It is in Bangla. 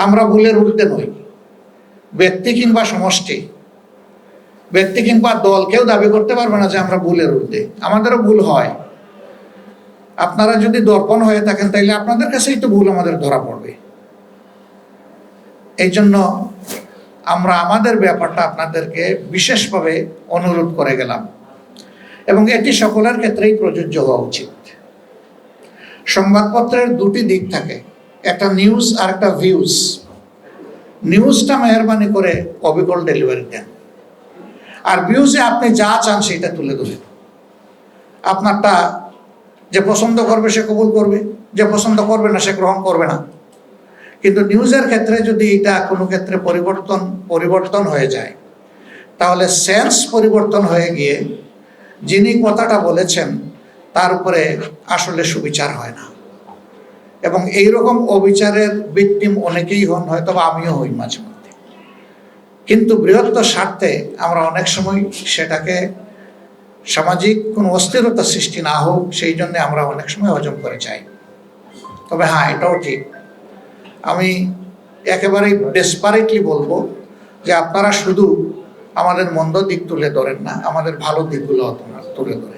আমরা ভুলের ঊর্ধ্বে নই। ব্যক্তি কিংবা সমষ্টি, ব্যক্তি কিংবা দল কেউ দাবি করতে পারবে না যে আমরা ভুলের ঊর্ধ্বে। আমাদেরও ভুল হয়। আপনারা যদি দর্পণ হয়ে থাকেন তাইলে আপনাদের কাছেই তো ভুল আমাদের ধরা পড়বে। এই জন্য আমরা আমাদের ব্যাপারটা আপনাদেরকে বিশেষভাবে অনুরোধ করে গেলাম, এবং এটি সকলের ক্ষেত্রেই প্রযোজ্য হওয়া উচিত। সংবাদপত্রের দুটি দিক থাকে, একটা নিউজ আর একটা ভিউজ। নিউজটা মেহরবানি করে অবিকল ডেলিভারি দেন, আর ভিউজে আপনি যা চান সেটা তুলে ধরেন। আপনারটা যে পছন্দ করবে সে কবুল করবে, যে পছন্দ করবে না সে গ্রহণ করবে না। কিন্তু নিউজের ক্ষেত্রে যদি এটা কোনো ক্ষেত্রে পরিবর্তন হয়ে যায়, তাহলে সেন্স পরিবর্তন হয়ে গিয়ে যিনি কথাটা বলেছেন তার উপরে আসলে সুবিচার হয় না, এবং এইরকম অবিচারের ভিকটিম অনেকেই হন, হয়তো আমিও হই মাঝে মধ্যে। কিন্তু বৃহত্তর স্বার্থে আমরা অনেক সময় সেটাকে সামাজিক কোনো অস্থিরতা সৃষ্টি না হোক সেই জন্য আমরা অনেক সময় হজম করে যাই। তবে হ্যাঁ, এটাও ঠিক, আমি একেবারেই ডেসপারেটলি বলবো যে আপনারা শুধু আমাদের মন্দ দিক তুলে ধরেন না, আমাদের ভালো দিকগুলো তুলে ধরেন।